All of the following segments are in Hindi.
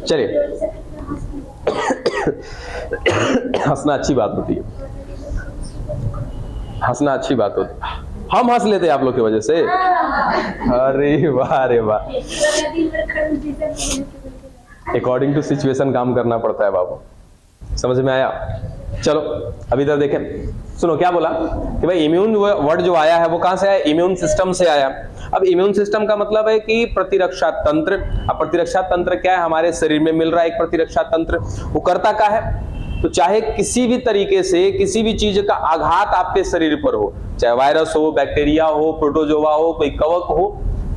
चलिए हंसना अच्छी बात होती है, हंसना अच्छी बात होती है। हम हंस लेते हैं आप लोग की वजह से। अरे वाह, अरे वाह, अकॉर्डिंग टू सिचुएशन काम करना पड़ता है बाबू, समझ में आया। चलो अभी इधर देखें, सुनो क्या बोला कि भाई इम्यून वर्ड जो आया है वो कहां से आया, इम्यून सिस्टम से आया। अब इम्यून सिस्टम का मतलब है कि प्रतिरक्षा तंत्र। अब प्रतिरक्षा तंत्र क्या है, हमारे शरीर में मिल रहा है एक प्रतिरक्षा तंत्र, वो करता क्या है, तो चाहे किसी भी तरीके से किसी भी चीज का आघात आपके शरीर पर हो, चाहे वायरस हो, बैक्टीरिया हो, प्रोटोजोआ हो, कोई कवक हो,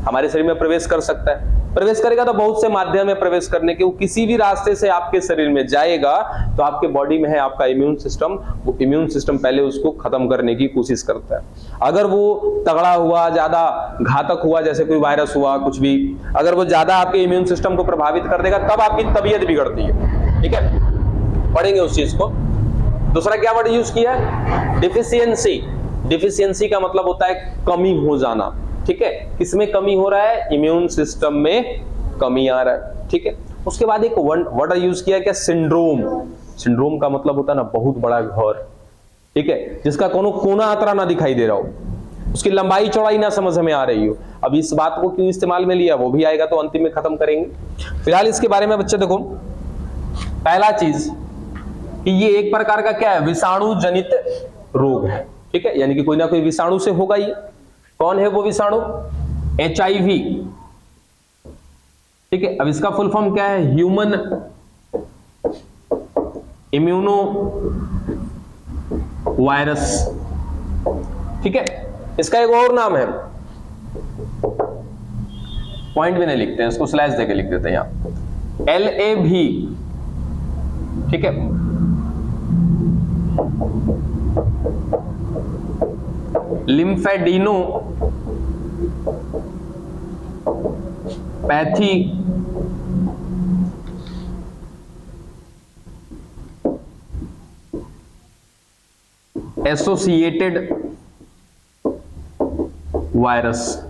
हमारे शरीर में प्रवेश कर सकता है। प्रवेश करेगा तो बहुत से माध्यम है प्रवेश करने के, वो किसी भी रास्ते से आपके शरीर में जाएगा तो आपके बॉडी में है आपका इम्यून सिस्टम, वो इम्यून सिस्टम पहले उसको खत्म करने की कोशिश करता है। अगर वो तगड़ा हुआ, ज्यादा घातक हुआ, जैसे कोई वायरस हुआ, कुछ भी, अगर वो ज्यादा आपके इम्यून सिस्टम को प्रभावित कर देगा तब आपकी तबीयत बिगड़ती है। ठीक है, पढ़ेंगे उस चीज को। दूसरा क्या वर्ड यूज किया है, डिफिशियंसी। डिफिशियंसी का मतलब होता है कमी हो जाना। ठीक है, किसमें कमी हो रहा है, इम्यून सिस्टम में कमी आ रहा है। ठीक है, उसके बाद एक वर्ड यूज किया क्या, सिंड्रोम। सिंड्रोम का मतलब होता है ना बहुत बड़ा घर, ठीक है, जिसका कोनो कोना आतरा ना दिखाई दे रहा हो, उसकी लंबाई चौड़ाई ना समझ में आ रही हो। अब इस बात को क्यों इस्तेमाल में लिया वो भी आएगा तो अंतिम में खत्म करेंगे। फिलहाल इसके बारे में बच्चे देखो, पहला चीज कि ये एक प्रकार का क्या है, विषाणु जनित रोग है। ठीक है, यानी कि कोई ना कोई विषाणु से होगा ये। कौन है वो विषाणु, HIV। ठीक है, अब इसका फुल फॉर्म क्या है, ह्यूमन इम्यूनो वायरस। ठीक है, इसका एक और नाम है, पॉइंट भी नहीं लिखते हैं, इसको स्लैश देके लिख देते हैं यहां, LAV। ठीक है, लिम्फेडिनो पैथी एसोसिएटेड वायरस।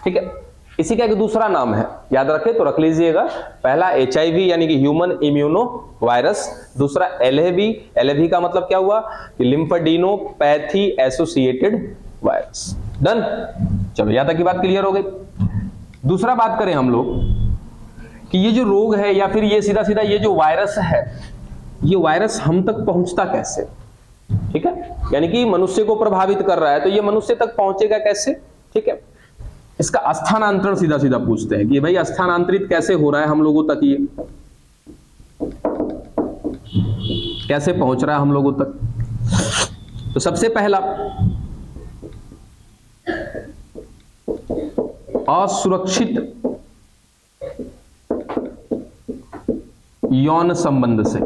ठीक है, इसी का एक दूसरा नाम है, याद रखे तो रख लीजिएगा। पहला HIV यानी कि ह्यूमन इम्यूनो वायरस, दूसरा LAV। LAV का मतलब क्या हुआ, लिम्फेडिनो पैथी एसोसिएटेड वायरस। डन, चलो यहां तक की बात क्लियर हो गई। दूसरा बात करें हम लोग कि ये जो रोग है या फिर ये सीधा सीधा ये जो वायरस है, ये वायरस हम तक पहुंचता कैसे। ठीक है, यानी कि मनुष्य को प्रभावित कर रहा है तो ये मनुष्य तक पहुंचेगा कैसे। ठीक है, इसका स्थानांतरण सीधा सीधा पूछते हैं कि भाई स्थानांतरित कैसे हो रहा है हम लोगों तक, ये कैसे पहुंच रहा है हम लोगों तक। तो सबसे पहला, असुरक्षित यौन संबंध से।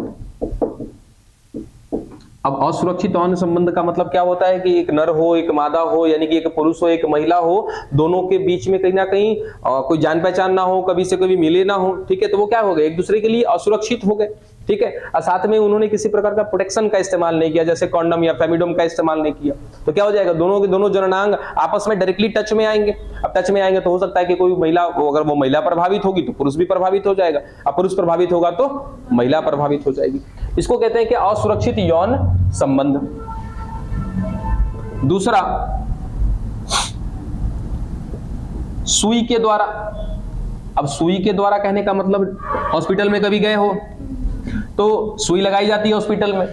अब असुरक्षित यौन संबंध का मतलब क्या होता है कि एक नर हो, एक मादा हो, यानी कि एक पुरुष हो, एक महिला हो, दोनों के बीच में कहीं ना कहीं कोई जान पहचान ना हो, कभी से कभी मिले ना हो। ठीक है, तो वो क्या हो गए, एक दूसरे के लिए असुरक्षित हो गए। ठीक है, और साथ में उन्होंने किसी प्रकार का प्रोटेक्शन का इस्तेमाल नहीं किया, जैसे कॉन्डम या फेमिडोम का इस्तेमाल नहीं किया, तो क्या हो जाएगा, दोनों के दोनों जननांग आपस में डायरेक्टली टच में आएंगे। अब टच में आएंगे तो हो सकता है कि कोई महिला, अगर वो महिला प्रभावित होगी तो पुरुष भी प्रभावित हो जाएगा, अब पुरुष प्रभावित होगा तो महिला प्रभावित हो जाएगी। इसको कहते हैं कि असुरक्षित यौन संबंध। दूसरा, सुई के द्वारा। अब सुई के द्वारा कहने का मतलब, हॉस्पिटल में कभी गए हो तो सुई लगाई जाती है हॉस्पिटल में।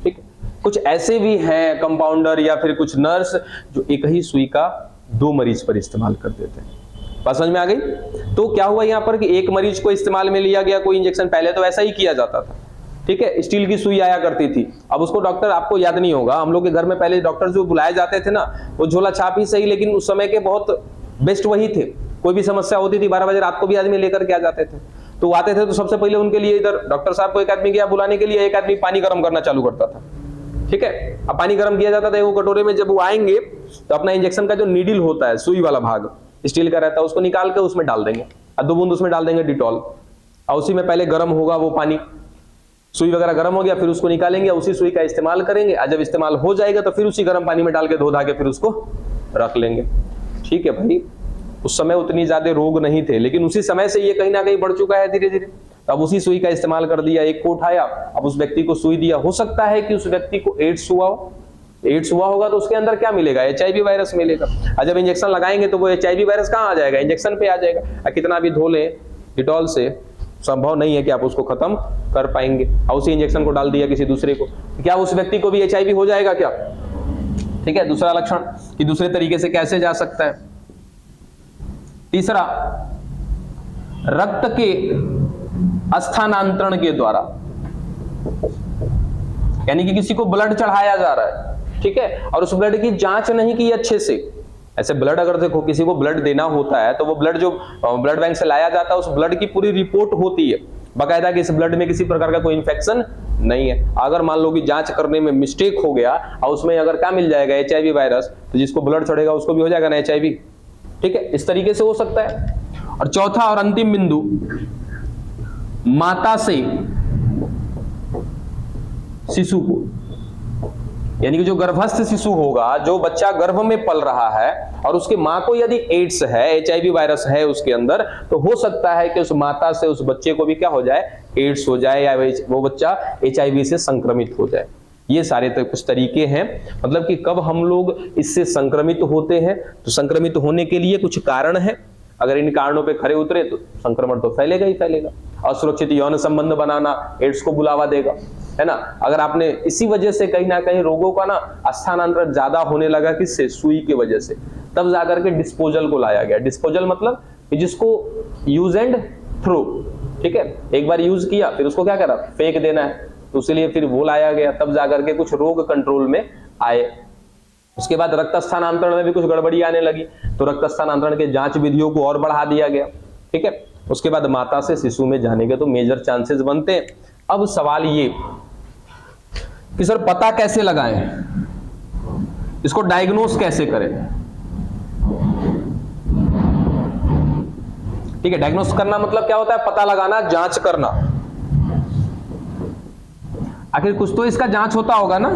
ठीक, कुछ ऐसे भी हैं कंपाउंडर या फिर कुछ नर्स जो एक ही सुई का 2 मरीज पर इस्तेमाल कर देते हैं। बात समझ में आ गई। तो क्या हुआ यहाँ पर कि एक मरीज को इस्तेमाल में लिया गया कोई इंजेक्शन, पहले तो ऐसा ही किया जाता था। ठीक है, स्टील की सुई आया करती थी, अब उसको डॉक्टर, आपको याद नहीं होगा, हम लोग के घर में पहले डॉक्टर जो बुलाए जाते थे ना, वो झोला छाप ही सही, लेकिन उस समय के बहुत बेस्ट वही थे। कोई भी समस्या होती थी 12 बजे रात को भी आदमी लेकर के आ जाते थे, तो आते थे तो सबसे पहले उनके लिए इधर डॉक्टर साहब को एक आदमी गया बुलाने के लिए, एक आदमी पानी गर्म करना चालू करता था। ठीक है, अब पानी गर्म किया जाता था वो कटोरे में, जब वो आएंगे तो अपना इंजेक्शन का जो नीडल होता है, सुई वाला भाग स्टील का रहता है, उसको निकाल के उसमें डाल देंगे और 2 बूंद उसमें डाल देंगे डिटॉल, और उसी में पहले गर्म होगा वो पानी, सुई वगैरह गर्म हो गया, फिर उसको निकालेंगे, उसी सुई का इस्तेमाल करेंगे, और जब इस्तेमाल हो जाएगा तो फिर उसी गर्म पानी में डाल के धो धा के फिर उसको रख लेंगे। ठीक है भाई, उस समय उतनी ज्यादा रोग नहीं थे, लेकिन उसी समय से ये कहीं ना कहीं बढ़ चुका है धीरे धीरे। तो अब उसी सुई का इस्तेमाल कर दिया, एक को उठाया, अब उस व्यक्ति को सुई दिया। हो सकता है कि उस व्यक्ति को एड्स हुआ हो, एड्स हुआ होगा तो उसके अंदर क्या मिलेगा, HIV वायरस मिलेगा। और जब इंजेक्शन लगाएंगे तो वो HIV वायरस कहाँ आ जाएगा, इंजेक्शन पे आ जाएगा। कितना भी धो लें डिटॉल से, संभव नहीं है कि आप उसको खत्म कर पाएंगे। और उसी इंजेक्शन को डाल दिया किसी दूसरे को, क्या उस व्यक्ति को भी HIV हो जाएगा क्या? ठीक है, दूसरा लक्षण कि दूसरे तरीके से कैसे जा सकता है। तीसरा, रक्त के स्थानांतरण के द्वारा, यानी कि किसी को ब्लड चढ़ाया जा रहा है, ठीक है, और उस ब्लड की जांच नहीं की अच्छे से। ऐसे ब्लड अगर देखो किसी को ब्लड देना होता है तो वो ब्लड जो ब्लड बैंक से लाया जाता है, उस ब्लड की पूरी रिपोर्ट होती है बाकायदा कि इस ब्लड में किसी प्रकार का कोई इंफेक्शन नहीं है। अगर मान लो कि जांच करने में मिस्टेक हो गया और उसमें अगर क्या मिल जाएगा, HIV वायरस, तो जिसको ब्लड चढ़ेगा उसको भी हो जाएगा ना HIV। ठीक है, इस तरीके से हो सकता है। और चौथा और अंतिम बिंदु, माता से शिशु को, यानी कि जो गर्भस्थ शिशु होगा, जो बच्चा गर्भ में पल रहा है और उसके मां को यदि एड्स है, HIV वायरस है उसके अंदर, तो हो सकता है कि उस माता से उस बच्चे को भी क्या हो जाए, एड्स हो जाए, या वो बच्चा HIV से संक्रमित हो जाए। ये सारे कुछ तरीके हैं, मतलब कि कब हम लोग इससे संक्रमित होते हैं। तो संक्रमित होने के लिए कुछ कारण है, अगर इन कारणों पे खरे उतरे तो संक्रमण तो फैलेगा ही फैलेगा। असुरक्षित यौन संबंध बनाना एड्स को बुलावा देगा, है ना। अगर आपने इसी वजह से कहीं ना कहीं रोगों का ना स्थानांतरण ज्यादा होने लगा, किससे, सुई की वजह से, तब जाकर के डिस्पोजल को लाया गया। डिस्पोजल मतलब जिसको यूज एंड थ्रो, ठीक है, एक बार यूज किया फिर उसको क्या करा, फेंक देना है, तो इसलिए फिर वो लाया गया, तब जाकर के कुछ रोग कंट्रोल में आए। उसके बाद रक्त स्थानांतरण में भी कुछ गड़बड़ी आने लगी, तो रक्त स्थानांतरण के जांच विधियों को और बढ़ा दिया गया। ठीक है, उसके बाद माता से शिशु में जाने के तो मेजर चांसेस बनते हैं। अब सवाल ये कि सर पता कैसे लगाएं, इसको डायग्नोस कैसे करें। ठीक है, डायग्नोस करना मतलब क्या होता है, पता लगाना, जांच करना। आखिर कुछ तो इसका जांच होता होगा ना,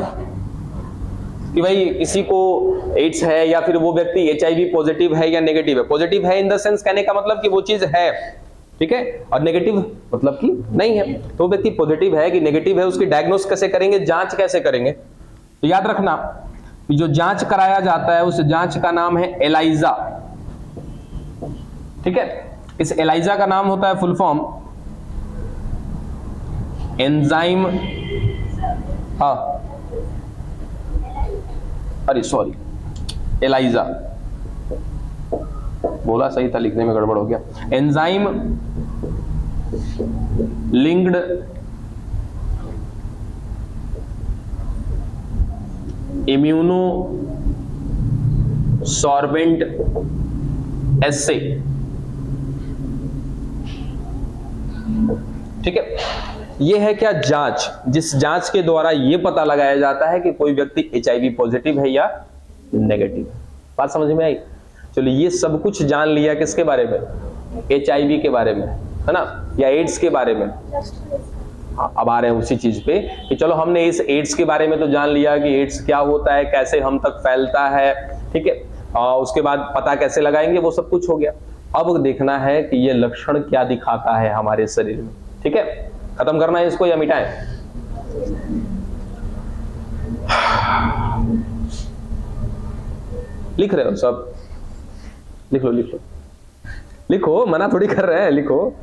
कि भाई किसी को एड्स है या फिर वो व्यक्ति HIV पॉजिटिव है या नेगेटिव है। पॉजिटिव है इन द सेंस कहने का मतलब कि वो चीज है, ठीक है, और नेगेटिव मतलब कि नहीं है। तो व्यक्ति पॉजिटिव है कि नेगेटिव है, उसकी डायग्नोस कैसे करेंगे, जांच कैसे करेंगे। तो याद रखना जो जांच कराया जाता है उस जांच का नाम है एलाइजा। ठीक है, इस एलाइजा का नाम होता है फुल फॉर्म एंजाइम, अरे सॉरी, एलाइजा बोला सही था, लिखने में गड़बड़ हो गया। एंजाइम लिंक्ड इम्यूनो सॉर्बेंट एसे। ठीक है, ये है क्या, जांच, जिस जांच के द्वारा ये पता लगाया जाता है कि कोई व्यक्ति HIV पॉजिटिव है या नेगेटिव। बात समझ में आई। चलिए, ये सब कुछ जान लिया किसके बारे में, HIV के बारे में, है ना, या एड्स के बारे में। अब आ रहे हैं उसी चीज पे कि चलो हमने इस एड्स के बारे में तो जान लिया कि एड्स क्या होता है, कैसे हम तक फैलता है, ठीक है, उसके बाद पता कैसे लगाएंगे, वो सब कुछ हो गया। अब देखना है कि ये लक्षण क्या दिखाता है हमारे शरीर में। ठीक है, खत्म करना है इसको या मिटाएं। लिख रहे हो सब, लिख लो लिख लो लिखो, मना थोड़ी कर रहे हैं, लिखो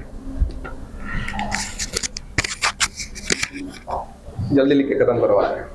जल्दी, लिख के खत्म करवा रहे हैं।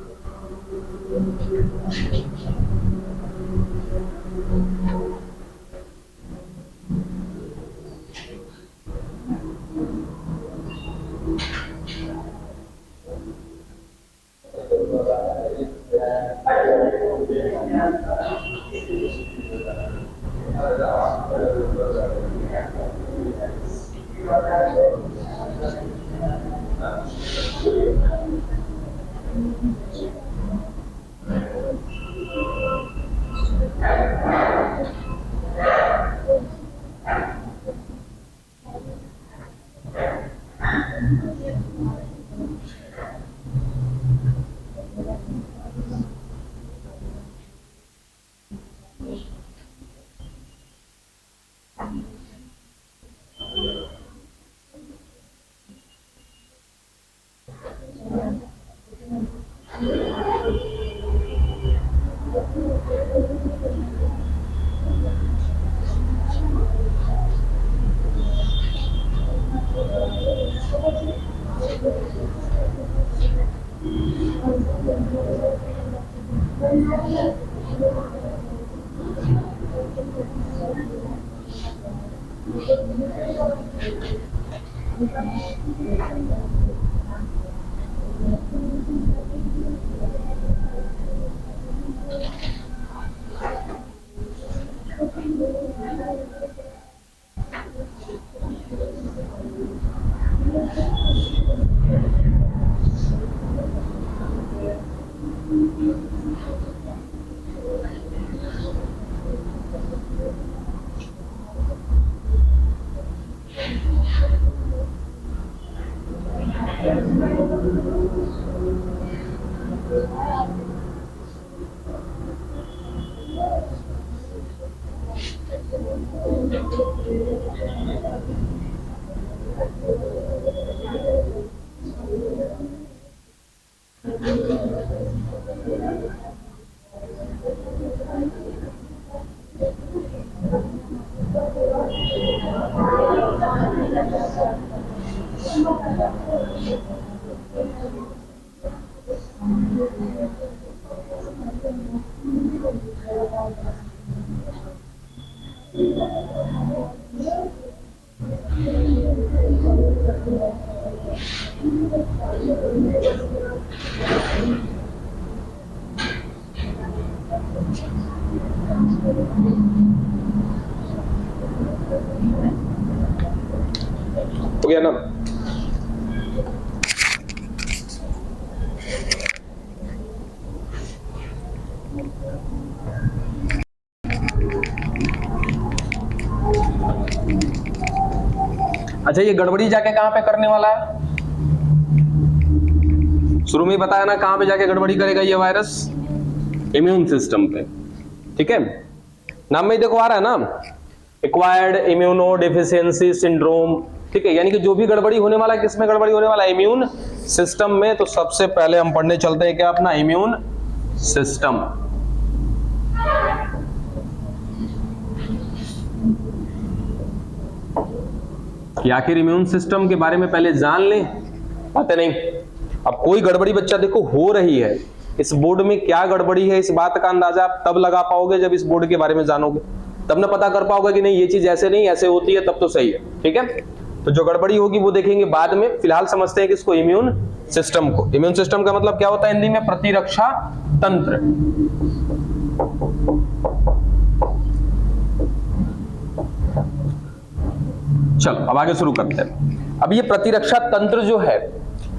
हो गया ना? अच्छा, ये गड़बड़ी जाके कहां पे करने वाला है? शुरू में ही बताया ना कहां पे जाके गड़बड़ी करेगा ये वायरस? इम्यून सिस्टम पे। ठीक है, नाम में ही देखो आ रहा है ना, एक्वायर्ड इम्यूनो डेफिशिएंसी सिंड्रोम। ठीक है, यानी कि जो भी गड़बड़ी होने वाला है, किसमें गड़बड़ी होने वाला है? इम्यून सिस्टम में। तो सबसे पहले हम पढ़ने चलते हैं क्या? अपना इम्यून सिस्टम। कि आखिर इम्यून सिस्टम के बारे में पहले जान लें, पता नहीं। अब कोई गड़बड़ी बच्चा देखो हो रही है, इस बोर्ड में क्या गड़बड़ी है, इस बात का अंदाजा आप तब लगा पाओगे जब इस बोर्ड के बारे में जानोगे, तब ना पता कर पाओगे कि नहीं ये चीज ऐसे नहीं ऐसे होती है, तब तो सही है। ठीक है, तो जो गड़बड़ी होगी वो देखेंगे बाद में। फिलहाल समझते हैं कि इसको इम्यून सिस्टम को। इम्यून सिस्टम का मतलब क्या होता है हिंदी में? प्रतिरक्षा तंत्र। चलो अब आगे शुरू करते हैं। अब ये प्रतिरक्षा तंत्र जो है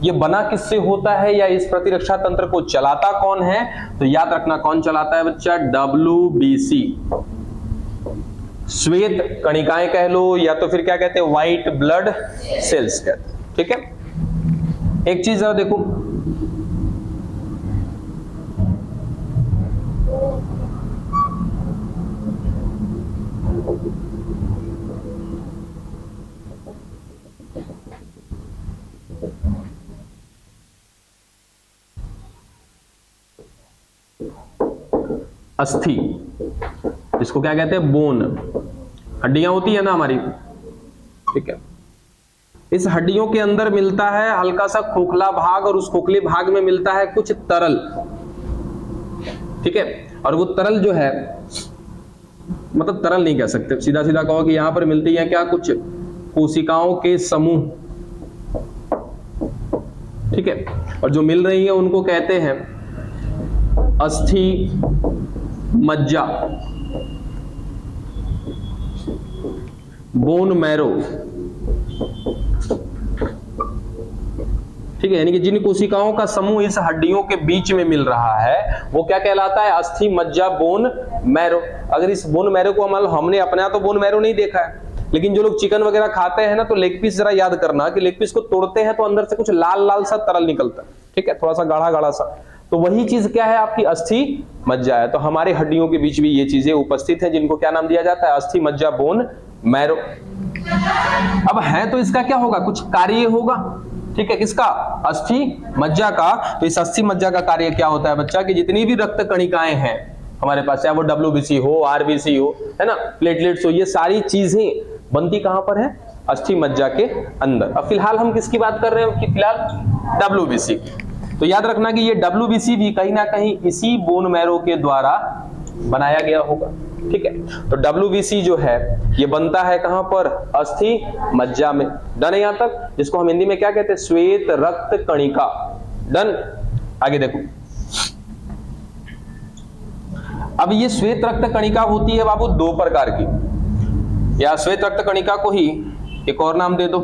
ये बना किससे होता है, या इस प्रतिरक्षा तंत्र को चलाता कौन है? तो याद रखना कौन चलाता है बच्चा? WBC, श्वेत कणिकाएं कह लो, या तो फिर क्या कहते हैं? व्हाइट ब्लड सेल्स कहते हैं। ठीक है, एक चीज जरा देखो, अस्थि, इसको क्या कहते हैं? बोन। हड्डियां होती है ना हमारी, ठीक है, इस हड्डियों के अंदर मिलता है हल्का सा खोखला भाग, और उस खोखले भाग में मिलता है कुछ तरल। ठीक है, और वो तरल जो है, मतलब तरल नहीं कह सकते, सीधा सीधा कहो कि यहां पर मिलती है क्या? कुछ कोशिकाओं के समूह। ठीक है, और जो मिल रही है उनको कहते हैं अस्थि मज्जा, बोन मैरो। ठीक है, यानी कि जिन कोशिकाओं का समूह इस हड्डियों के बीच में मिल रहा है वो क्या कहलाता है? अस्थि मज्जा बोन मैरो। अगर इस बोन मैरो को हमने अपने यहाँ तो बोन मैरो नहीं देखा है, लेकिन जो लोग चिकन वगैरह खाते हैं ना, तो लेग पीस जरा याद करना कि लेग पीस को तोड़ते हैं तो अंदर से कुछ लाल लाल सा तरल निकलता है। ठीक है, थोड़ा सा गाढ़ा गाढ़ा सा, तो वही चीज क्या है? आपकी अस्थि मज्जा है। तो हमारे हड्डियों के बीच भी ये चीजें उपस्थित हैं, जिनको क्या नाम दिया जाता है? अस्थि मज्जा बोन मैरो। अब है तो इसका क्या होगा? कुछ कार्य होगा। ठीक है, किसका? अस्थि मज्जा का। तो इस अस्थि मज्जा का कार्य क्या होता है बच्चा? कि जितनी भी रक्त कणिकाएं हैं हमारे पास, चाहे वो WBC हो, RBC हो, है ना, प्लेटलेट्स हो, ये सारी चीजें बनती कहां पर है? अस्थि मज्जा के अंदर। अब फिलहाल हम किसकी बात कर रहे हैं? कि फिलहाल WBC की। तो याद रखना कि ये WBC भी कहीं ना कहीं इसी बोन मैरो के द्वारा बनाया गया होगा। ठीक है, तो WBC जो है ये बनता है कहां पर? अस्थि मज्जा में। डन है यहां तक, जिसको हम हिंदी में क्या कहते हैं? श्वेत रक्त कणिका। डन। आगे देखो, अब ये श्वेत रक्त कणिका होती है बाबू दो प्रकार की, या श्वेत रक्त कणिका को ही एक और नाम दे दो,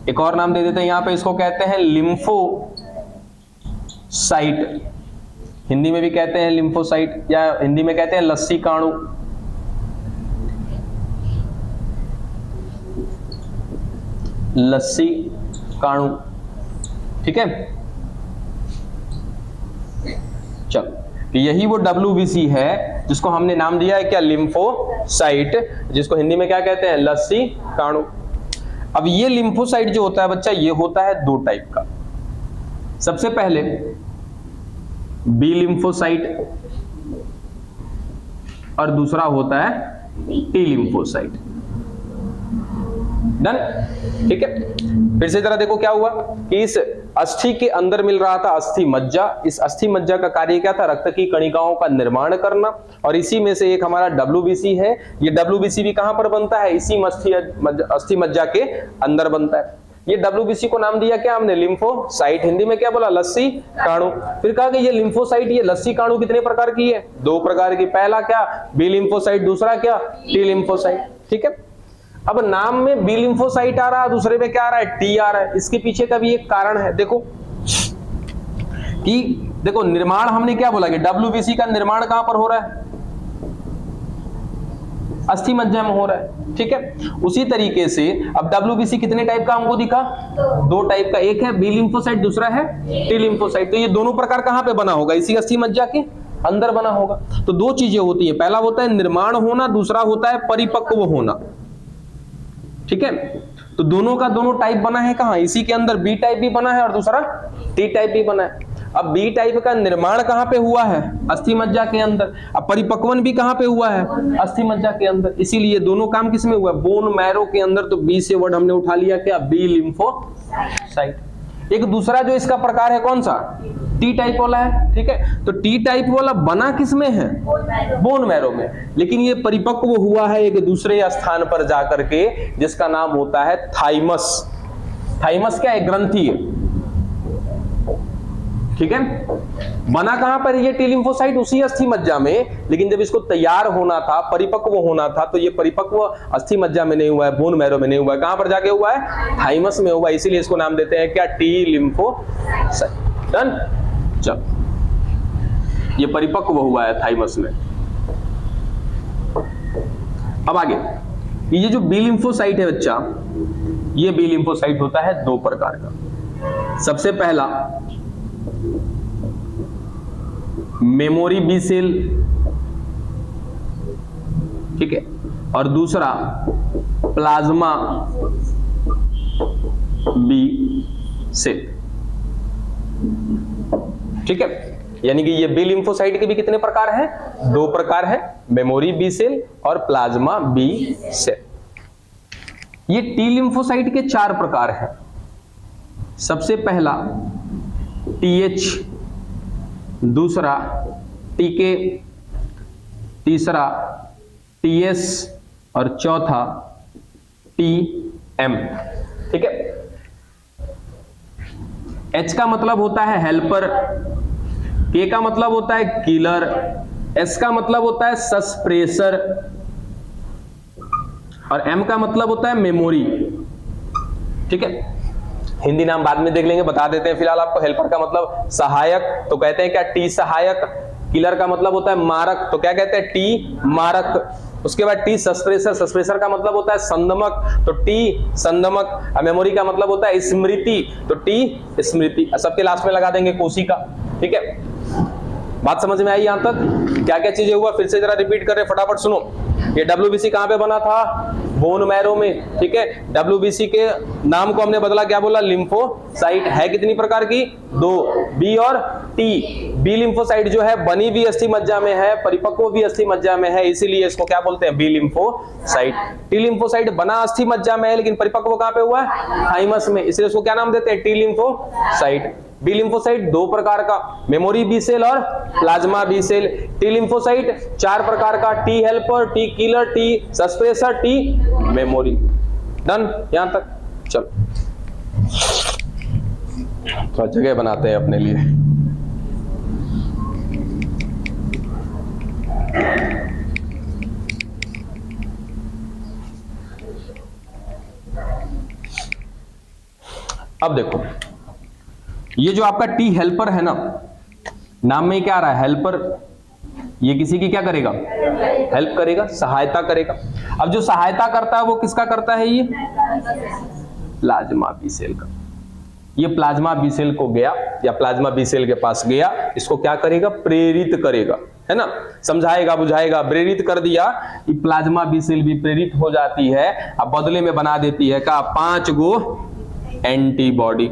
एक और नाम दे देते हैं यहां पे, इसको कहते हैं लिम्फोसाइट। हिंदी में भी कहते हैं लिम्फोसाइट, या हिंदी में कहते हैं लस्सी काणु। लस्सी काणु। ठीक है, चलो, यही वो WBC है जिसको हमने नाम दिया है क्या? लिम्फोसाइट, जिसको हिंदी में क्या कहते हैं? लस्सी काणु। अब ये लिम्फोसाइट जो होता है बच्चा, ये होता है दो टाइप का। सबसे पहले बी लिम्फोसाइट और दूसरा होता है टी लिम्फोसाइट। डन। ठीक है, फिर से जरा देखो क्या हुआ कि इस अस्थि के अंदर मिल रहा था अस्थि मज्जा। इस अस्थि मज्जा का कार्य क्या था? रक्त की कणिकाओं का निर्माण करना, और इसी में से एक हमारा WBC है। ये WBC भी कहां पर बनता है? इसी अस्थि मज्जा के अंदर बनता है। ये WBC को नाम दिया क्या हमने? लिम्फोसाइट। हिंदी में क्या बोला? लस्सी काणु। फिर कहा कि ये लिम्फोसाइट, ये लस्सी काणु कितने प्रकार की है? दो प्रकार की। पहला क्या? बी लिम्फोसाइट, दूसरा क्या? T lymphocyte. ठीक है, अब नाम में बी लिम्फोसाइट आ रहा है, दूसरे में क्या आ रहा है? टी आ रहा है। इसके पीछे का भी एक कारण है। देखो कि देखो निर्माण हमने क्या बोला कि WBC का निर्माण कहां पर हो रहा है? अस्थि मज्जा में हो रहा है। ठीक है, उसी तरीके से अब WBC कितने टाइप का हमको दिखा? दो टाइप का। एक है बी लिम्फोसाइट, दूसरा है टी लिम्फोसाइट। तो ये दोनों प्रकार कहां पे बना होगा? इसी अस्थि मज्जा के अंदर बना होगा। तो दो चीजें होती है, पहला होता है निर्माण होना, दूसरा होता है परिपक्व होना। ठीक है, तो दोनों का दोनों टाइप बना है कहां? इसी के अंदर बी टाइप भी बना है और दूसरा टी टाइप भी बना है। अब बी टाइप का निर्माण कहां पे हुआ है? अस्थि मज्जा के अंदर। अब परिपक्वन भी कहां पे हुआ है? अस्थि मज्जा के अंदर। इसीलिए दोनों काम किस में हुआ? बोन मैरो के अंदर। तो बी से वर्ड हमने उठा लिया क्या? B lymphocyte. एक दूसरा जो इसका प्रकार है कौन सा? टी टाइप वाला है। ठीक है, तो टी टाइप वाला बना किस में है? बोन मैरो में। लेकिन ये परिपक्व हुआ है एक दूसरे स्थान पर जाकर के, जिसका नाम होता है थाइमस। थाइमस क्या है? ग्रंथि है। ठीक है, बना कहां पर? ये टी लिम्फोसाइट उसी अस्थि मज्जा में, लेकिन जब इसको तैयार होना था, परिपक्व होना था, तो ये परिपक्व अस्थि मज्जा में नहीं हुआ है, बोन मैरो में नहीं हुआ है। कहां पर जाके हुआ है? थाइमस में हुआ है। इसीलिए इसको नाम देते हैं क्या? T lymphocyte. डन। चल, ये परिपक्व हुआ है थाइमस में। अब आगे, ये जो बी लिम्फोसाइट है बच्चा, ये बी लिम्फोसाइट होता है दो प्रकार का। सबसे पहला मेमोरी बी सेल। ठीक है, और दूसरा प्लाज्मा बी सेल। ठीक है, यानी कि ये बी लिम्फोसाइट के भी कितने प्रकार हैं? दो प्रकार है, मेमोरी बी सेल और प्लाज्मा बी सेल। ये टी लिम्फोसाइट के चार प्रकार हैं। सबसे पहला TH, दूसरा TK, तीसरा TS और चौथा TM। ठीक है, H का मतलब होता है हेल्पर, K का मतलब होता है किलर, S का मतलब होता है सस्प्रेसर और M का मतलब होता है मेमोरी। ठीक है, हिंदी नाम बाद में देख लेंगे, बता देते हैं फिलहाल आपको। हेल्पर का मतलब सहायक, तो कहते हैं क्या? टी सहायक। किलर का मतलब होता है मारक, तो क्या कहते हैं? टी मारक। उसके बाद टी सस्प्रेसर, सस्प्रेसर का मतलब होता है संदमक, तो टी संदमक। मेमोरी का मतलब होता है स्मृति, तो टी स्मृति। सबके लास्ट में लगा देंगे कोशिका। ठीक है, बात समझ में आई यहां तक? क्या क्या चीजें हुआ फिर से जरा रिपीट कर रहे, फटाफट सुनो। ये WBC कहां पे बना था? बोन मैरो में। ठीक है, WBC के नाम को हमने बदला, क्या बोला? लिम्फोसाइट। है कितनी प्रकार की? दो, बी और टी। बी लिम्फोसाइट जो है बनी भी अस्थि मज्जा में है, परिपक्व भी अस्थि मज्जा में है, इसीलिए इसको क्या बोलते हैं? B lymphocyte. टी लिम्फोसाइट बना अस्थि मज्जा में है, लेकिन परिपक्व कहां पे हुआ है? थाइमस में, इसलिए इसको क्या नाम देते हैं? T lymphocyte. बी लिम्फोसाइट 2 प्रकार का, मेमोरी बी सेल और plasma B cell. T lymphocyte 4 प्रकार का, T helper, T killer, T suppressor, T memory. Done यहां तक। चलो थोड़ा जगह बनाते हैं अपने लिए। अब देखो ये जो आपका टी हेल्पर है ना, नाम में क्या आ रहा है हेल्पर, ये किसी की क्या करेगा, हेल्प करेगा, सहायता करेगा। अब जो सहायता करता है वो किसका करता है, ये प्लाज्मा बी सेल का। ये प्लाज्मा बी सेल को गया या प्लाज्मा बी सेल के पास गया, इसको क्या करेगा, प्रेरित करेगा, है ना, समझाएगा बुझाएगा, प्रेरित कर दिया। ये प्लाज्मा बी सेल भी प्रेरित हो जाती है। अब बदले में बना देती है का 5 गो एंटीबॉडी।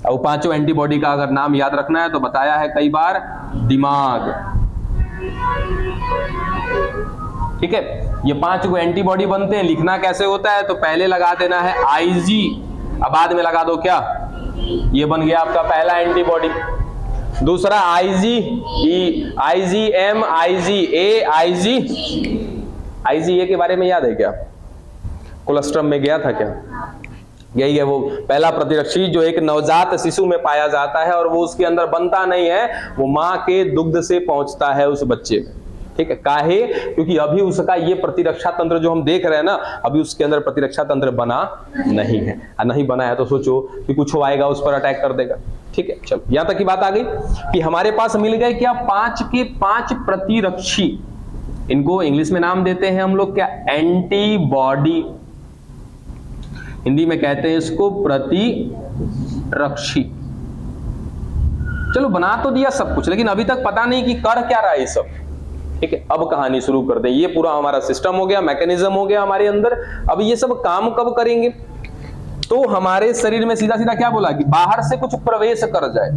अब 5 एंटीबॉडी का अगर नाम याद रखना है तो बताया है कई बार, दिमाग। ठीक है, ये 5 गो एंटीबॉडी बनते हैं। लिखना कैसे होता है, तो पहले लगा देना है आईजी, अब बाद में लगा दो क्या, ये बन गया आपका पहला एंटीबॉडी। दूसरा आईजी ई, आईजीएम, आईजीए, आईजीए के बारे में याद है क्या, कोलेस्ट्रम में गया था क्या, यही है वो पहला प्रतिरक्षी जो एक नवजात शिशु में पाया जाता है और वो उसके अंदर बनता नहीं है, वो मां के दुग्ध से पहुंचता है उस बच्चे में। ठीक है, काहे, क्योंकि अभी उसका ये प्रतिरक्षा तंत्र जो हम देख रहे हैं ना, अभी उसके अंदर प्रतिरक्षा तंत्र बना नहीं है। नहीं बना है तो सोचो कि कुछ आएगा उस पर अटैक कर देगा। ठीक है, चलो यहां तक की बात आ गई कि हमारे पास मिल गए क्या, 5 के 5 प्रतिरक्षी। इनको इंग्लिश में नाम देते हैं हम लोग क्या, एंटीबॉडी। हिंदी में कहते हैं इसको प्रतिरक्षी। चलो बना तो दिया सब कुछ, लेकिन अभी तक पता नहीं कि कर क्या रहा है ये सब। ठीक है, अब कहानी शुरू कर दें। ये पूरा हमारा सिस्टम हो गया, मैकेनिज्म हो गया हमारे अंदर। अब ये सब काम कब करेंगे, तो हमारे शरीर में सीधा सीधा क्या बोला कि बाहर से कुछ प्रवेश कर जाए,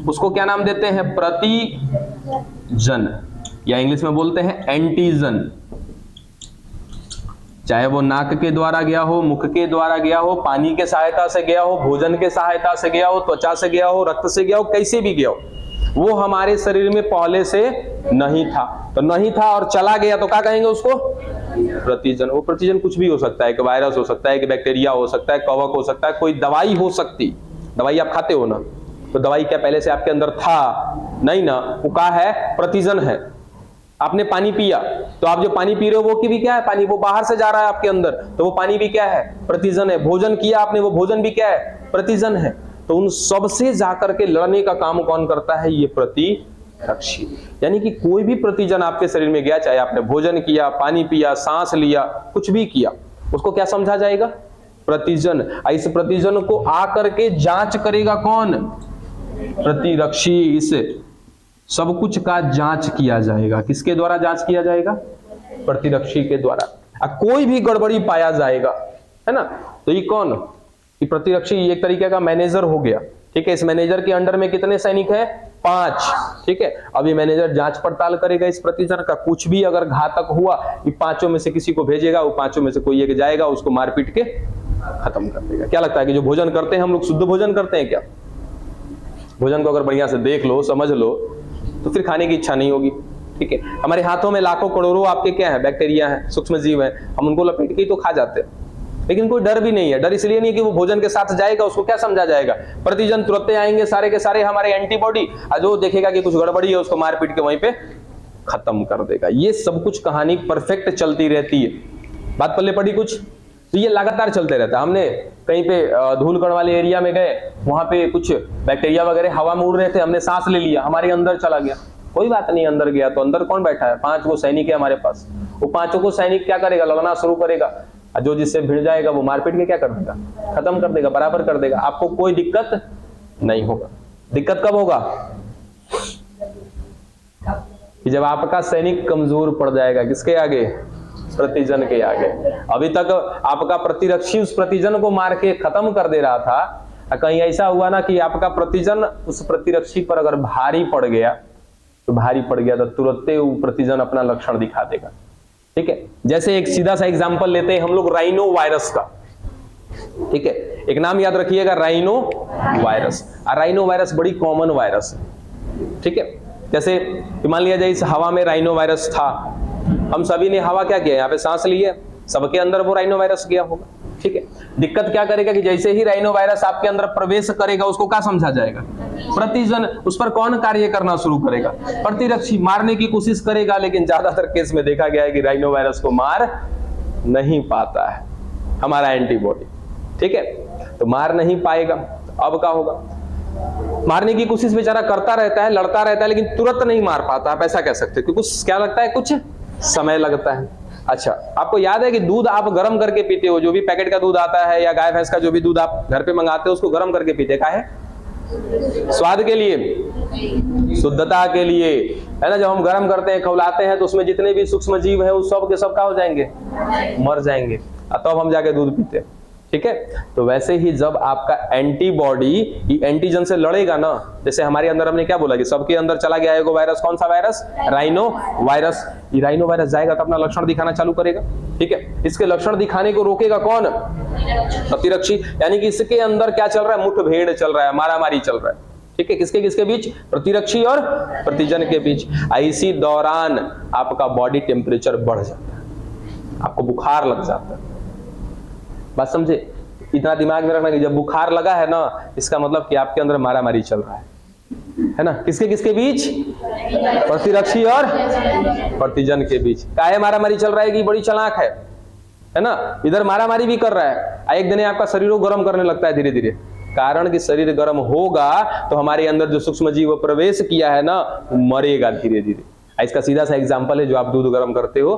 उसको क्या नाम देते हैं, प्रतिजन, या इंग्लिश में बोलते हैं एंटीजन। चाहे वो नाक के द्वारा गया हो, मुख के द्वारा गया हो, पानी के सहायता से गया हो, भोजन के सहायता से गया हो, त्वचा से गया हो, रक्त से गया हो, कैसे भी गया हो, वो हमारे शरीर में पहले से नहीं था। तो नहीं था और चला गया तो क्या कहेंगे उसको, प्रतिजन। वो प्रतिजन कुछ भी हो सकता है, कि वायरस हो सकता है, कि बैक्टीरिया हो सकता है, कवक हो सकता है, कोई दवाई हो सकती। दवाई आप खाते हो ना, तो दवाई क्या पहले से आपके अंदर था, नहीं ना, वो क्या है, प्रतिजन है। आपने पानी पिया तो आप जो पानी पी रहे हो वो की भी क्या है, पानी, वो बाहर से जा रहा है आपके अंदर, तो वो पानी भी क्या है, प्रतिजन है। भोजन किया आपने, वो भोजन भी क्या है, प्रतिजन है। तो उन सबसे जाकर के लड़ने का काम कौन करता है, ये प्रतिरक्षी। यानी कि कोई भी प्रतिजन आपके शरीर में गया, चाहे आपने भोजन किया, पानी पिया, सांस लिया, कुछ भी किया, उसको क्या समझा जाएगा, प्रतिजन। इस प्रतिजन को आकर के जांच करेगा कौन, प्रतिरक्षी। इस सब कुछ का जांच किया जाएगा, किसके द्वारा जांच किया जाएगा, प्रतिरक्षी के द्वारा। कोई भी गड़बड़ी पाया जाएगा, है ना, तो ये कौन, ये प्रतिरक्षी एक तरीके का मैनेजर हो गया। ठीक है, इस मैनेजर के अंडर में कितने सैनिक है, 5। ठीक है, अब ये मैनेजर जांच पड़ताल करेगा इस प्रतिजन का। कुछ भी अगर घातक हुआ, ये 5 में से किसी को भेजेगा, वो 5 में से कोई एक जाएगा, उसको मार पीट के खत्म कर देगा। क्या लगता है कि जो भोजन करते हैं हम लोग, शुद्ध भोजन करते हैं क्या? भोजन को अगर बढ़िया से देख लो, समझ लो, तो फिर खाने की इच्छा नहीं होगी। ठीक है, हमारे हाथों में लाखों करोड़ों आपके क्या है, बैक्टीरिया है, सूक्ष्म जीव है, हम उनको लपेट के ही तो खा जाते हैं। लेकिन कोई डर भी नहीं है। डर इसलिए नहीं कि वो भोजन के साथ जाएगा, उसको क्या समझा जाएगा, प्रतिजन तुरंत आएंगे सारे के सारे हमारे एंटीबॉडी, जो देखेगा कि कुछ गड़बड़ी है उसको मार पीट के वहीं पे खत्म कर देगा। ये सब कुछ कहानी परफेक्ट चलती रहती है। बात पल्ले पड़ी कुछ, तो ये लगातार चलते रहता है। हमने कहीं पे धूल कण वाले एरिया में गए, वहां पे कुछ बैक्टीरिया वगैरह हवा में उड़ रहे थे, हमने सांस ले लिया, हमारे अंदर चला गया, कोई बात नहीं, अंदर गया तो अंदर कौन बैठा है, 5 गो सैनिक है हमारे पास। वो 5 को सैनिक क्या करेगा, लड़ना शुरू करेगा, जो जिससे भिड़ जाएगा वो मारपीट के क्या कर देगा, खत्म कर देगा, बराबर कर देगा। आपको कोई दिक्कत नहीं होगा। दिक्कत कब होगा, कि जब आपका सैनिक कमजोर पड़ जाएगा, किसके आगे, प्रतिजन के आगे। अभी तक आपका प्रतिरक्षी उस प्रतिजन को मार के खत्म कर दे रहा था, कहीं ऐसा हुआ ना कि आपका प्रतिजन उस प्रतिरक्षी पर अगर भारी पड़ गया, तो भारी पड़ गया तो तुरंत वो प्रतिजन अपना लक्षण दिखा देगा। ठीक है, जैसे एक सीधा सा एग्जांपल लेते हैं हम लोग राइनो वायरस का। ठीक है, एक नाम याद रखिएगा, राइनो वायरस। राइनो वायरस बड़ी कॉमन वायरस है, ठीक है। जैसे मान लिया जाए इस हवा में राइनो वायरस था, हम सभी ने हवा क्या किया, यहाँ पे सांस लिए, सबके अंदर वो राइनो वायरस गया होगा, ठीक है। दिक्कत क्या करेगा कि जैसे ही राइनो वायरस आपके अंदर प्रवेश करेगा, उसको क्या समझा जाएगा, प्रतिजन। उस पर कौन कार्य करना शुरू करेगा, प्रतिरक्षी, मारने की कोशिश करेगा। लेकिन ज्यादातर केस में देखा गया है कि राइनो वायरस को मार नहीं पाता है हमारा एंटीबॉडी, ठीक है। तो मार नहीं पाएगा, अब क्या होगा, मारने की कोशिश बेचारा करता रहता है, लड़ता रहता है, लेकिन तुरंत नहीं मार पाता, आप ऐसा कह सकते हैं, क्योंकि क्या लगता है, कुछ समय लगता है। अच्छा, आपको याद है कि दूध आप गर्म करके पीते हो, जो भी पैकेट का दूध आता है या गाय भैंस का जो भी दूध आप घर पे मंगाते हो, उसको गर्म करके पीते, का है स्वाद के लिए, शुद्धता के लिए, है ना। जब हम गर्म करते हैं, खौलाते हैं, तो उसमें जितने भी सूक्ष्म जीव है उस सब के सब क्या हो जाएंगे, मर जाएंगे, तब हम जाके दूध पीते हैं, ठीक है। तो वैसे ही जब आपका एंटीबॉडी एंटीजन से लड़ेगा ना, जैसे हमारे अंदर हमने क्या बोला कि सबके अंदर चला गया है वो वायरस, कौन सा वायरस, राइनो वायरस। ये राइनो वायरस जाएगा तो अपना लक्षण दिखाना चालू करेगा, ठीक है। इसके लक्षण दिखाने को रोकेगा कौन, प्रतिरक्षी। यानी कि इसके अंदर क्या चल रहा है, मुठभेड़ चल रहा है, मारामारी चल रहा है, ठीक है। किसके किसके बीच, प्रतिरक्षी और प्रतिजन के बीच। इसी दौरान आपका बॉडी टेम्परेचर बढ़ जाता है, आपको बुखार लग जाता है। बात समझे, इतना दिमाग में रखना कि जब बुखार लगा है ना, इसका मतलब कि आपके अंदर मारामारी चल रहा है ना। किसके किसके बीच, प्रतिरक्षी और प्रतिजन के बीच। काहे मारामारी चल रहा है कि बड़ी चालाक है ना, इधर मारामारी भी कर रहा है, एक दिन आपका शरीर को गर्म करने लगता है धीरे धीरे। कारण कि शरीर गर्म होगा तो हमारे अंदर जो सूक्ष्म जीव प्रवेश किया है ना, वो मरेगा धीरे धीरे। इसका सीधा सा एग्जांपल है, जो आप दूध गर्म करते हो,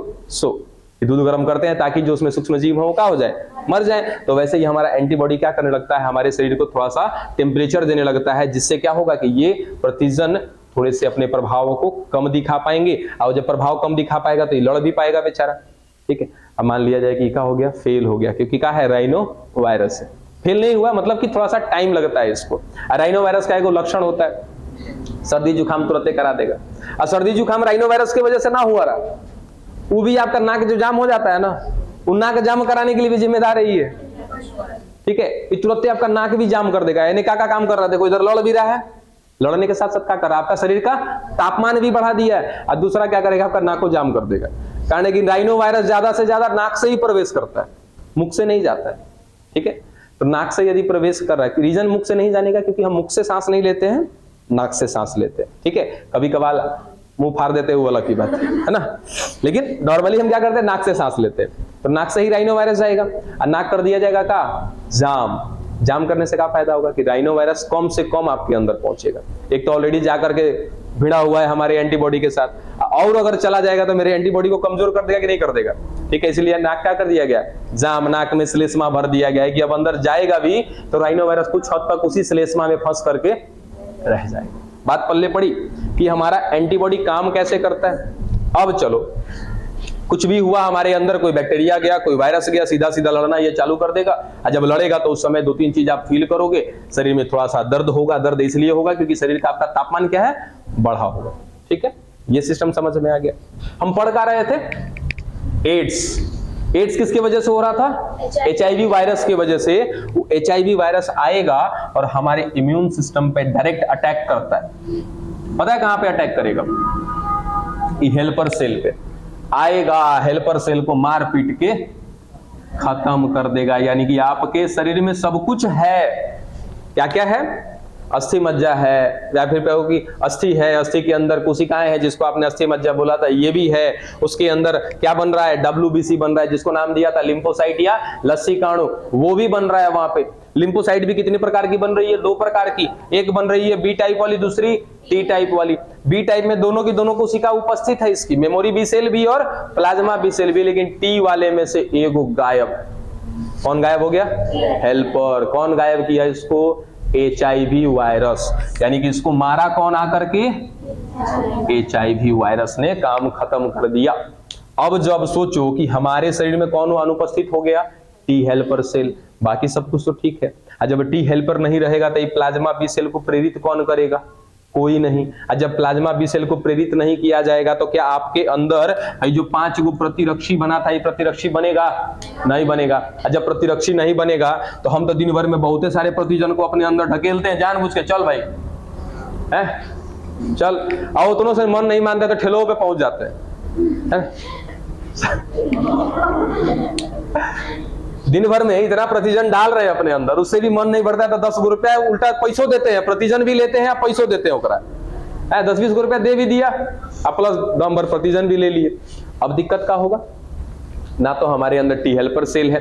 दूध गर्म करते हैं ताकि जो उसमें सूक्ष्म जीव हो वो क्या हो जाए, मर जाए। तो वैसे ही हमारा एंटीबॉडी क्या करने लगता है, हमारे शरीर को थोड़ा सा टेम्परेचर देने लगता है, जिससे क्या होगा कि ये प्रतिजन थोड़े से अपने प्रभावों को कम दिखा पाएंगे, और जब प्रभाव कम दिखा पाएगा तो ये लड़ भी पाएगा बेचारा, ठीक है। अब मान लिया जाए कि क्या हो गया, फेल हो गया, क्योंकि क्या है, राइनो वायरस है। फेल नहीं हुआ मतलब कि थोड़ा सा टाइम लगता है इसको। राइनो वायरस का एक लक्षण होता है, सर्दी जुकाम तुरंत करा देगा। और सर्दी जुकाम राइनो वायरस की वजह से ना हुआ रहा, वो भी आपका नाक जो जाम हो जाता है ना, उन नाक जाम कराने के लिए भी जिम्मेदार है ये, ठीक है। तुरंत आपका नाक भी जाम कर देगा। यानी क्या काम कर रहा है, देखो इधर लड़ भी रहा है, लड़ने के साथ साथ क्या कर रहा है, आपका शरीर का तापमान भी बढ़ा दिया है, और दूसरा क्या करेगा, आपका नाक को जाम कर देगा। कारण कि राइनो वायरस ज्यादा से ज्यादा नाक से ही प्रवेश करता है, मुख से नहीं जाता है, ठीक है। तो नाक से यदि प्रवेश कर रहा है, रीजन मुख से नहीं जाने का, क्योंकि हम मुख से सांस नहीं लेते हैं, नाक से सांस लेते हैं, ठीक है। कभी कभार मुंह फाड़ देते हैं, वो अलग की बात है ना, लेकिन नॉर्मली हम क्या करते हैं, नाक से सांस लेते हैं। तो नाक से ही राइनो वायरस जाएगा, और नाक कर दिया जाएगा का जाम। जाम करने से क्या फायदा होगा कि राइनो वायरस कम से कम आपके अंदर पहुंचेगा। एक तो ऑलरेडी जाकर के भिड़ा हुआ है हमारे एंटीबॉडी के साथ, और अगर चला जाएगा तो मेरे एंटीबॉडी को कमजोर कर देगा कि नहीं कर देगा, ठीक है। इसलिए नाक क्या कर दिया गया, जाम, नाक में श्लेष्मा भर दिया गया है कि अब अंदर जाएगा भी तो राइनो वायरस कुछ हद तक उसी श्लेष्मा में फंस करके रह जाएगा। बात पल्ले पड़ी कि हमारा एंटीबॉडी काम कैसे करता है। अब चलो, कुछ भी हुआ हमारे अंदर, कोई बैक्टीरिया गया, कोई वायरस गया, सीधा सीधा लड़ना ये चालू कर देगा। और जब लड़ेगा तो उस समय दो तीन चीज आप फील करोगे, शरीर में थोड़ा सा दर्द होगा। दर्द इसलिए होगा क्योंकि शरीर का आपका तापमान क्या है, बढ़ा होगा, ठीक है। ये सिस्टम समझ में आ गया। हम पढ़ कर रहे थे एड्स किसकी वजह से हो रहा था, HIV वायरस की वजह से। वो HIV वायरस आएगा और हमारे इम्यून सिस्टम पे डायरेक्ट अटैक करता है। पता है कहां पे अटैक करेगा, हेल्पर सेल पे आएगा, हेल्पर सेल को मार पीट के खत्म कर देगा। यानी कि आपके शरीर में सब कुछ है, क्या क्या है, अस्थि मज्जा है, या फिर कहोगे अस्थि है, अस्थि के अंदर कोशिकाएं हैं जिसको आपने अस्थि मज्जा बोला था, ये भी है। उसके अंदर क्या बन रहा है, WBC बन रहा है, जिसको नाम दिया था लिम्फोसाइट या लसीकाणु, वो भी बन रहा है वहां पे। लिम्फोसाइट भी कितने प्रकार की बन रही है, 2 प्रकार की। एक बन रही है B टाइप वाली, दूसरी T टाइप वाली। B टाइप में दोनों की दोनों कोशिका उपस्थित है इसकी, मेमोरी बी सेल भी और प्लाज्मा बी सेल भी। लेकिन T वाले में से एगो गायब। कौन गायब हो गया, हेल्पर। कौन गायब किया इसको, HIV वायरस। यानी कि इसको मारा कौन आकर के, HIV वायरस ने काम खत्म कर दिया। अब जब सोचो कि हमारे शरीर में कौन अनुपस्थित हो गया, T हेल्पर सेल। बाकी सब कुछ तो ठीक है, जब T हेल्पर नहीं रहेगा तो ये प्लाज्मा बी सेल को प्रेरित कौन करेगा, कोई नहीं। और जब प्लाज्मा बी सेल को प्रेरित नहीं किया जाएगा तो क्या आपके अंदर ये जो 5 गो प्रतिरक्षी बना था, ये प्रतिरक्षी बनेगा? नहीं बनेगा। और जब प्रतिरक्षी नहीं बनेगा तो हम तो दिन भर में बहुत सारे प्रतिजन को अपने अंदर ढकेलते हैं जानबूझ के, चल भाई है चल, और उतनों से मन नहीं मानते तो ठेलों पे पहुंच जाते हैं। दिन भर में इतना प्रतिजन डाल रहे हैं अपने अंदर, उससे भी मन नहीं बढ़ता है तो 10 गो रुपया उल्टा पैसों देते हैं, प्रतिजन भी लेते हैं, पैसों देते हैं ओकरा, 10-20 गो रुपया दे भी दिया, अब प्लस दम भर प्रतिजन भी ले लिए। अब दिक्कत क्या होगा? ना तो हमारे अंदर टी हेल्पर सेल है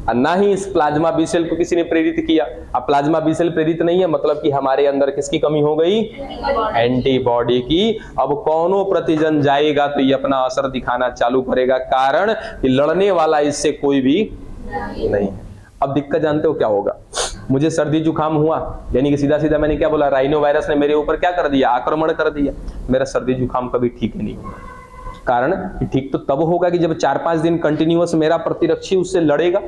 और ना ही इस प्लाज्मा बी सेल को किसी ने प्रेरित किया। अब प्लाज्मा बी सेल प्रेरित नहीं है, मतलब कि हमारे अंदर किसकी कमी हो गई? एंटीबॉडी की। अब कौनो प्रतिजन जाएगा तो ये अपना असर दिखाना चालू करेगा, कारण कि लड़ने वाला इससे कोई भी नहीं है। अब दिक्कत जानते हो क्या होगा? मुझे सर्दी जुकाम हुआ, यानी कि सीधा सीधा मैंने क्या बोला, राइनो वायरस ने मेरे ऊपर क्या कर दिया? आक्रमण कर दिया। मेरा सर्दी जुकाम कभी ठीक नहीं होगा। कारण ठीक तो तब होगा कि जब 4-5 दिन कंटिन्यूअस मेरा प्रतिरक्षी उससे लड़ेगा।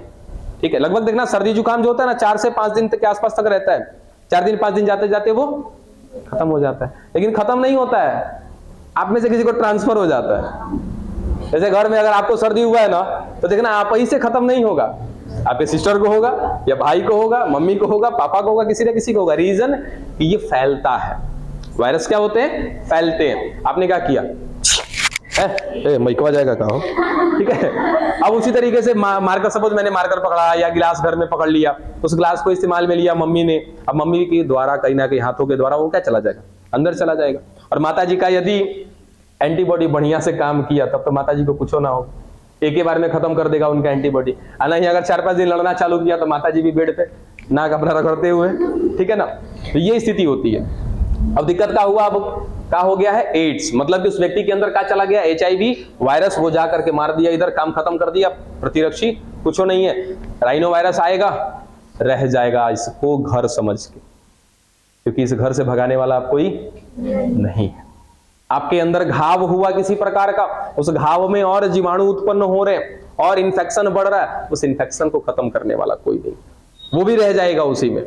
ठीक है, लगभग देखना सर्दी जुकाम जो होता है ना 4 से 5 दिन के आसपास तक रहता है। 4 दिन 5 दिन जाते जाते वो खत्म हो जाता है, लेकिन खत्म नहीं होता है, आप में से किसी को ट्रांसफर हो जाता है। जैसे घर में अगर आपको सर्दी हुआ है ना तो देखना आप ही से खत्म नहीं होगा, आपके सिस्टर को होगा या भाई को होगा, मम्मी को होगा, पापा को होगा, किसी न किसी को होगा। रीजन कि ये फैलता है। वायरस क्या होते हैं? फैलते हैं। आपने क्या किया? मैकवा जाएगा कहा, ठीक है। अब उसी तरीके से मार्कर, सपोज मैंने मार्कर पकड़ा या गिलास घर में पकड़ लिया, उस गिलास को इस्तेमाल में लिया मम्मी ने, अब मम्मी के द्वारा कहीं ना कहीं हाथों के द्वारा वो क्या चला जाएगा? अंदर चला जाएगा। और माता जी का यदि एंटीबॉडी बढ़िया से काम किया तब तो माता जी को कुछ ना हो, एक ही बार में खत्म कर देगा उनका एंटीबॉडी। नहीं अगर 4-5 दिन लड़ना चालू किया तो माता जी भी बेड पे नाक अपना रगड़ते हुए, ठीक है ना। तो ये स्थिति होती है। अब दिक्कत क्या हुआ? अब क्या हो गया है? एड्स, मतलब कि उस व्यक्ति के अंदर क्या चला गया? HIV वायरस, वो जा करके मार दिया, इधर काम खत्म कर दिया, प्रतिरक्षी कुछ नहीं है। राइनो वायरस आएगा, रह जाएगा इसको घर समझ के, क्योंकि इस घर से भगाने वाला आप कोई नहीं है। आपके अंदर घाव हुआ किसी प्रकार का, उस घाव में और जीवाणु उत्पन्न हो रहे हैं और इन्फेक्शन बढ़ रहा है, उस इन्फेक्शन को खत्म करने वाला कोई नहीं, वो भी रह जाएगा उसी में।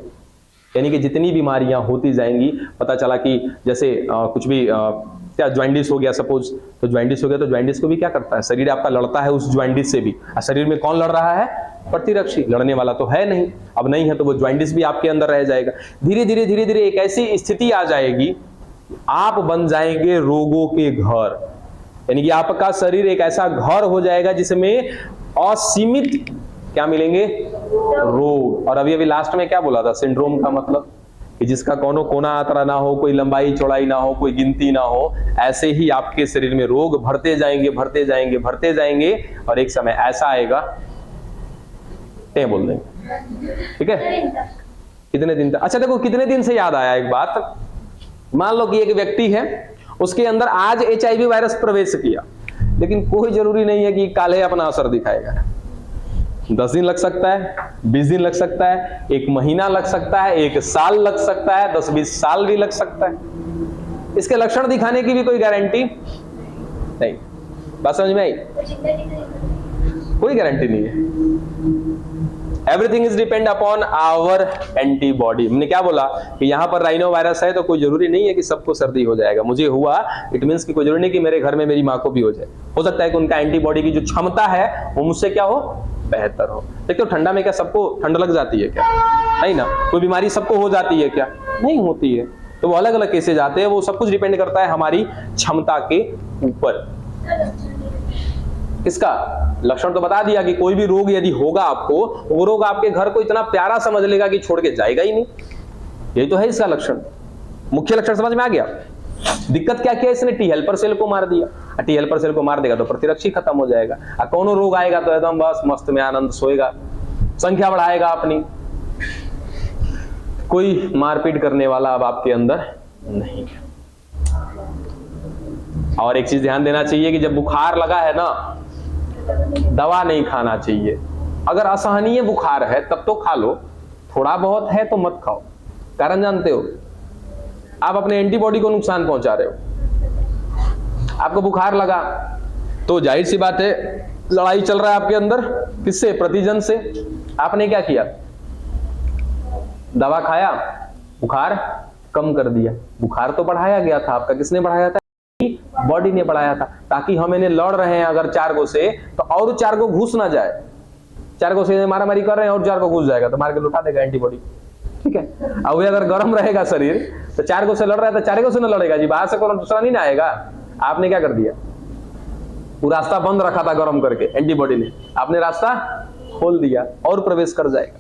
यानी कि जितनी बीमारियां होती जाएंगी, पता चला कि जैसे कुछ भी क्या ज्वाइंटिस हो गया सपोज, तो ज्वाइंटिस हो गया तो ज्वाइंटिस को भी क्या करता है? शरीर आपका लड़ता है उस ज्वाइंटिस से भी। शरीर में कौन लड़ रहा है? प्रतिरक्षी। लड़ने वाला तो है नहीं, अब नहीं है तो वो ज्वाइंटिस भी आपके अंदर रह जाएगा। धीरे धीरे धीरे धीरे एक ऐसी स्थिति आ जाएगी, आप बन जाएंगे रोगों के घर। यानी कि आपका शरीर एक ऐसा घर हो जाएगा जिसमें असीमित क्या मिलेंगे? रोग। और अभी लास्ट में क्या बोला था? सिंड्रोम का मतलब कि जिसका कोनो कोना आतरा ना हो, कोई लंबाई चौड़ाई ना हो, कोई गिनती ना हो, ऐसे ही आपके शरीर में रोग बढ़ते जाएंगे, बढ़ते जाएंगे, बढ़ते जाएंगे, और एक समय ऐसा आएगा ते बोल देंगे। ठीक है, कितने दिन तक? अच्छा देखो, कितने दिन से याद आया एक बात। मान लो कि एक व्यक्ति है, उसके अंदर आज HIV वायरस प्रवेश किया, लेकिन कोई जरूरी नहीं है कि काले अपना असर दिखाएगा। 10 दिन लग सकता है, 20 दिन लग सकता है, 1 महीना लग सकता है, 1 साल लग सकता है, 10-20 साल भी लग सकता है। इसके लक्षण दिखाने की भी कोई गारंटी नहीं। बात समझ में आई? कोई गारंटी नहीं है। Everything is depend upon our antibody. हमने क्या बोला कि यहाँ पर राइनो वायरस है तो कोई जरूरी नहीं है कि सबको सर्दी हो जाएगा। मुझे हुआ, इट मींस कि कोई जरूरी नहीं कि मेरे घर में मेरी माँ को भी हो जाए। हो सकता है कि उनका एंटीबॉडी की जो क्षमता है वो मुझसे क्या हो? बेहतर हो। देखते हो ठंडा में क्या सबको ठंड लग जाती है क्या? नहीं ना। कोई बीमारी सबको हो जाती है क्या? नहीं होती है। तो वो अलग अलग केसेज आते हैं, वो सब कुछ डिपेंड करता है हमारी क्षमता के ऊपर। इसका लक्षण तो बता दिया कि कोई भी रोग यदि होगा आपको, वो रोग आपके घर को इतना प्यारा समझ लेगा कि छोड़ के जाएगा ही नहीं। यही तो है इसका लक्षण, मुख्य लक्षण समझ में आ गया। दिक्कत क्या किया इसने? टी हेल्पर सेल को मार दिया। टी हेल्पर सेल को मार देगा तो प्रतिरक्षी खत्म हो जाएगा। कौन रोग आएगा तो एकदम बस मस्त में आनंद सोएगा, संख्या बढ़ाएगा अपनी। कोई मारपीट करने वाला अब आपके अंदर नहीं। और एक चीज ध्यान देना चाहिए कि जब बुखार लगा है ना, दवा नहीं खाना चाहिए। अगर असहनीय बुखार है तब तो खा लो, थोड़ा बहुत है तो मत खाओ। कारण जानते हो? आप अपने एंटीबॉडी को नुकसान पहुंचा रहे हो। आपको बुखार लगा तो जाहिर सी बात है लड़ाई चल रहा है आपके अंदर, किससे? प्रतिजन से। आपने क्या किया? दवा खाया, बुखार कम कर दिया। बुखार तो बढ़ाया गया था आपका, किसने बढ़ाया था? बॉडी ने बढ़ाया था, ताकि हम इन्हें लड़ रहे हैं अगर 4 गो से, तो और 4 गो घुस ना जाए। 4 गो से मारा मारी कर रहे हैं और 4 गो घुस जाएगा तो मार के लुटा देगा एंटीबॉडी, ठीक है। अब अगर गर्म रहेगा शरीर तो 4 गो से लड़ रहा है तो 4 गो से ना लड़ेगा जी, बाहर से कोई दूसरा नहीं ना आएगा। आपने क्या कर दिया? वो रास्ता बंद रखा था गर्म करके एंटीबॉडी ने, आपने रास्ता खोल दिया और प्रवेश कर जाएगा,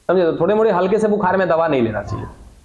समझे। तो थोड़े मोड़े हल्के से बुखार में दवा नहीं लेना चाहिए।